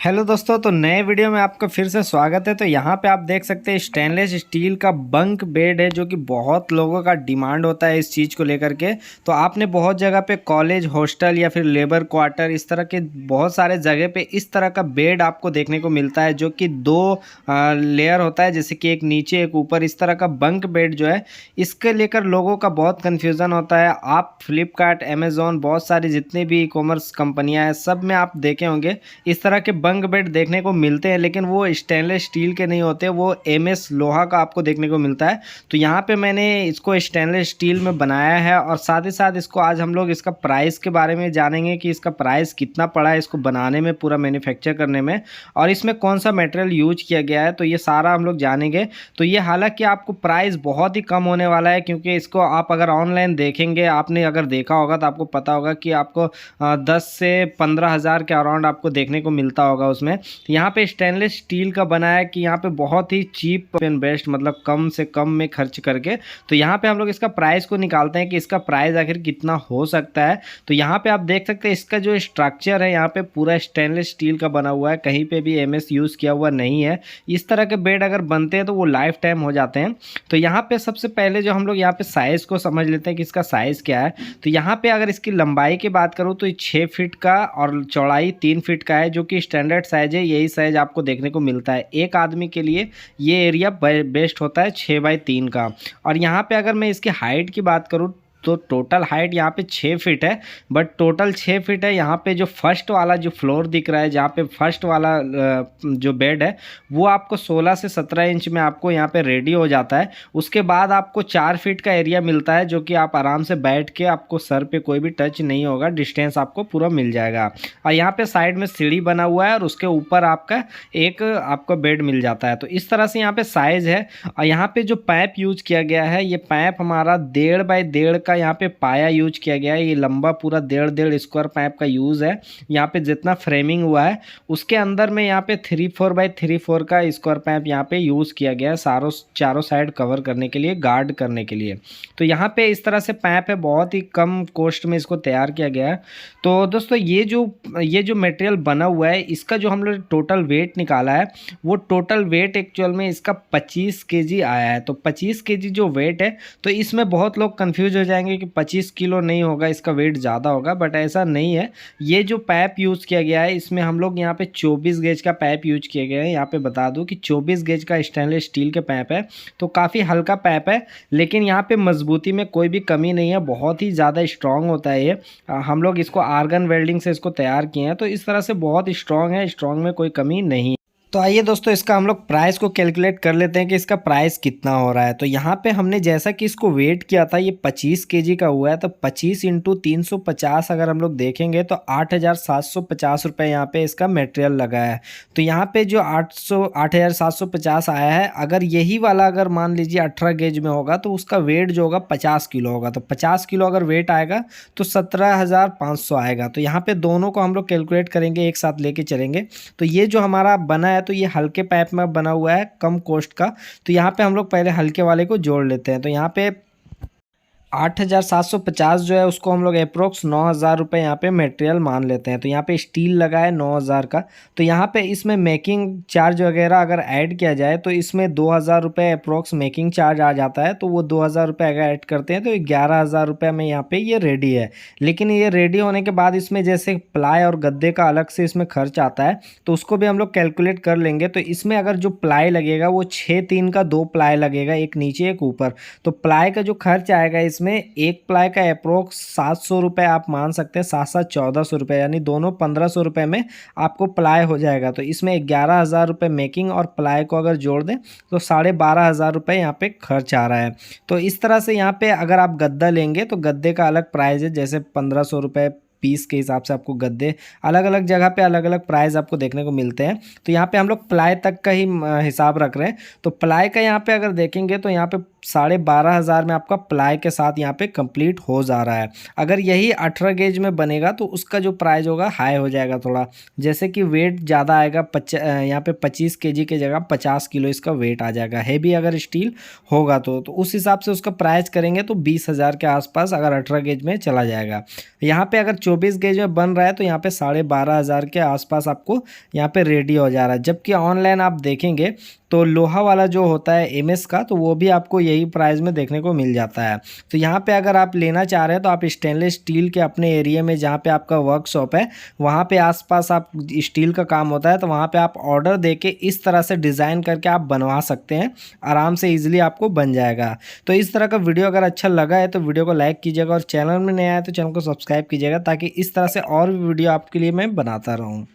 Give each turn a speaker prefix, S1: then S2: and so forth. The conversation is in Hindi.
S1: हेलो दोस्तों, तो नए वीडियो में आपका फिर से स्वागत है। तो यहाँ पे आप देख सकते हैं स्टेनलेस स्टील का बंक बेड है, जो कि बहुत लोगों का डिमांड होता है इस चीज़ को लेकर के। तो आपने बहुत जगह पे कॉलेज हॉस्टल या फिर लेबर क्वार्टर इस तरह के बहुत सारे जगह पे इस तरह का बेड आपको देखने को मिलता है, जो कि दो लेयर होता है, जैसे कि एक नीचे एक ऊपर। इस तरह का बंक बेड जो है, इसके लेकर लोगों का बहुत कन्फ्यूज़न होता है। आप फ्लिपकार्ट, अमेज़ॉन, बहुत सारी जितनी भी ई कॉमर्स कंपनियाँ हैं, सब में आप देखे होंगे इस तरह के बंक बेड देखने को मिलते हैं, लेकिन वो स्टेनलेस स्टील के नहीं होते, वो एमएस लोहा का आपको देखने को मिलता है। तो यहाँ पे मैंने इसको स्टेनलेस स्टील में बनाया है, और साथ ही साथ इसको आज हम लोग इसका प्राइस के बारे में जानेंगे कि इसका प्राइस कितना पड़ा है इसको बनाने में, पूरा मैन्युफैक्चर करने में, और इसमें कौन सा मटेरियल यूज किया गया है। तो ये सारा हम लोग जानेंगे। तो ये हालांकि आपको प्राइस बहुत ही कम होने वाला है, क्योंकि इसको आप अगर ऑनलाइन देखेंगे, आपने अगर देखा होगा तो आपको पता होगा कि आपको 10 से 15 हज़ार के अराउंड आपको देखने को मिलता होगा उसमें। यहाँ पे स्टेनलेस स्टील का बना है कि यहाँ पे बहुत ही चीप एंड बेस्ट, मतलब कम से कम में खर्च करके। तो यहाँ पे हम लोग इसका प्राइस को निकालते हैं कि इसका प्राइस आखिर कितना हो सकता है। तो यहाँ पे आप देख सकते हैं इसका जो स्ट्रक्चर है, यहाँ पे पूरा स्टेनलेस स्टील का बना हुआ है, कहीं पे भी एमएस यूज़ किया हुआ नहीं है। इस तरह के बेड अगर बनते हैं तो वो लाइफ टाइम हो जाते हैं। तो यहाँ पे सबसे पहले जो हम लोग यहाँ पे साइज़ को समझ लेते हैं कि इसका साइज़ क्या है। तो यहाँ पे अगर इसकी लंबाई की बात करूँ तो 6 फीट का और चौड़ाई 3 फीट का है, जो कि स्टैंडर्ड साइज है। यही साइज आपको देखने को मिलता है एक आदमी के लिए। ये एरिया बेस्ट होता है 6x3 का। और यहाँ पे अगर मैं इसकी हाइट की बात करूँ तो टोटल हाइट यहाँ पे 6 फीट है, बट टोटल 6 फीट है। यहाँ पे जो फर्स्ट वाला जो फ्लोर दिख रहा है, जहाँ पे फर्स्ट वाला जो बेड है, वो आपको 16 से 17 इंच में आपको यहाँ पे रेडी हो जाता है। उसके बाद आपको 4 फीट का एरिया मिलता है, जो कि आप आराम से बैठ के, आपको सर पे कोई भी टच नहीं होगा, डिस्टेंस आपको पूरा मिल जाएगा। और यहाँ पे साइड में सीढ़ी बना हुआ है, और उसके ऊपर आपका एक आपको बेड मिल जाता है। तो इस तरह से यहाँ पे साइज है। और यहाँ पे जो पैप यूज किया गया है, ये पैप हमारा 1.5x1.5 का यहाँ पे पाया यूज किया गया है। ये लंबा पूरा 1.5 स्क्वायर पैप का यूज है। यहाँ पे जितना फ्रेमिंग हुआ है उसके अंदर में यहाँ पे 3/4x3/4 का स्क्वायर पैप यहाँ पे यूज किया गया है, चारों साइड कवर करने के लिए, गार्ड करने के लिए। तो यहाँ पे इस तरह से पैप है, बहुत ही कम कॉस्ट में इसको तैयार किया गया है। तो दोस्तों ये जो मटेरियल बना हुआ है, इसका जो हम लोग टोटल वेट निकाला है, वो टोटल वेट एक्चुअल में इसका 25 केजी आया है। तो 25 केजी जो वेट है, तो इसमें बहुत लोग कंफ्यूज हो जाएंगे कि 25 किलो नहीं होगा, इसका वेट ज़्यादा होगा, बट ऐसा नहीं है। ये जो पैप यूज़ किया गया है, इसमें हम लोग यहाँ पे 24 गेज का पैप यूज किया गया है। यहाँ पे बता दूँ कि 24 गेज का स्टेनलेस स्टील के पैप है। तो काफ़ी हल्का पैप है, लेकिन यहाँ पे मजबूती में कोई भी कमी नहीं है, बहुत ही ज़्यादा स्ट्रॉन्ग होता है ये। हम लोग इसको आर्गन वेल्डिंग से इसको तैयार किए हैं, तो इस तरह से बहुत स्ट्रॉन्ग है, स्ट्रॉन्ग में कोई कमी नहीं। तो आइए दोस्तों, इसका हम लोग प्राइस को कैलकुलेट कर लेते हैं कि इसका प्राइस कितना हो रहा है। तो यहाँ पे हमने जैसा कि इसको वेट किया था, ये 25 केजी का हुआ है। तो 25 इंटू 350 अगर हम लोग देखेंगे तो 8,750 रुपये यहाँ पे इसका मटेरियल लगा है। तो यहाँ पे जो 8,750 आया है, अगर यही वाला अगर मान लीजिए 18 गेज में होगा, तो उसका वेट जो होगा 50 किलो होगा। तो 50 किलो अगर वेट आएगा तो 17,500 आएगा। तो यहाँ पे दोनों को हम लोग कैलकुलेट करेंगे, एक साथ लेके चलेंगे। तो ये जो हमारा बना है, तो ये हल्के पाइप में बना हुआ है, कम कॉस्ट का। तो यहाँ पे हम लोग पहले हल्के वाले को जोड़ लेते हैं। तो यहाँ पे 8,750 जो है, उसको हम लोग अप्रोक्स 9,000 रुपये यहाँ पे मटेरियल मान लेते हैं। तो यहाँ पे स्टील लगा है 9,000 का। तो यहाँ पे इसमें मेकिंग चार्ज वगैरह अगर ऐड किया जाए तो इसमें 2,000 रुपये अप्रोक्स मेकिंग चार्ज आ जाता है। तो वो 2,000 रुपये अगर ऐड करते हैं तो 11,000 रुपये में यहाँ पे ये रेडी है। लेकिन ये रेडी होने के बाद इसमें जैसे प्लाई और गद्दे का अलग से इसमें खर्च आता है, तो उसको भी हम लोग कैलकुलेट कर लेंगे। तो इसमें अगर जो प्लाई लगेगा वो 6/3 का 2 प्लाई लगेगा, एक नीचे एक ऊपर। तो प्लाई का जो खर्च आएगा, इसमें एक प्लाई का अप्रोक्स 700 रुपये आप मान सकते हैं, 7-7 1400 रुपये, यानी दोनों 1500 रुपये में आपको प्लाई हो जाएगा। तो इसमें 11,000 रुपये मेकिंग और प्लाई को अगर जोड़ दें तो 12,500 रुपये यहाँ पे खर्च आ रहा है। तो इस तरह से यहाँ पे अगर आप गद्दा लेंगे तो गद्दे का अलग प्राइस है, जैसे 1,500 रुपये पीस के हिसाब से आपको गद्दे अलग अलग जगह पे अलग अलग प्राइस आपको देखने को मिलते हैं। तो यहाँ पे हम लोग प्लाई तक का ही हिसाब रख रहे हैं। तो प्लाई का यहाँ पे अगर देखेंगे तो यहाँ पे 12,500 में आपका प्लाई के साथ यहाँ पे कंप्लीट हो जा रहा है। अगर यही 18 गेज में बनेगा तो उसका जो प्राइस होगा हाई हो जाएगा थोड़ा, जैसे कि वेट ज़्यादा आएगा, यहाँ पे 25 केजी के जगह 50 किलो इसका वेट आ जाएगा। हैवी अगर स्टील होगा तो उस हिसाब से उसका प्राइस करेंगे तो 20,000 के आसपास अगर 18 गेज में चला जाएगा। यहाँ पे अगर 24 गेज में बन रहा है तो यहाँ पे 12,500 के आसपास आपको यहाँ पे रेडी हो जा रहा है। जबकि ऑनलाइन आप देखेंगे तो लोहा वाला जो होता है एमएस का, तो वो भी आपको यही प्राइस में देखने को मिल जाता है। तो यहाँ पे अगर आप लेना चाह रहे हैं तो आप स्टेनलेस स्टील के अपने एरिया में जहाँ पे आपका वर्कशॉप है वहाँ पे आसपास आप स्टील का काम होता है तो वहाँ पे आप ऑर्डर देके इस तरह से डिज़ाइन करके आप बनवा सकते हैं, आराम से ईजिली आपको बन जाएगा। तो इस तरह का वीडियो अगर अच्छा लगा है तो वीडियो को लाइक कीजिएगा और चैनल में नया है तो चैनल को सब्सक्राइब कीजिएगा, ताकि इस तरह से और भी वीडियो आपके लिए मैं बनाता रहूँ।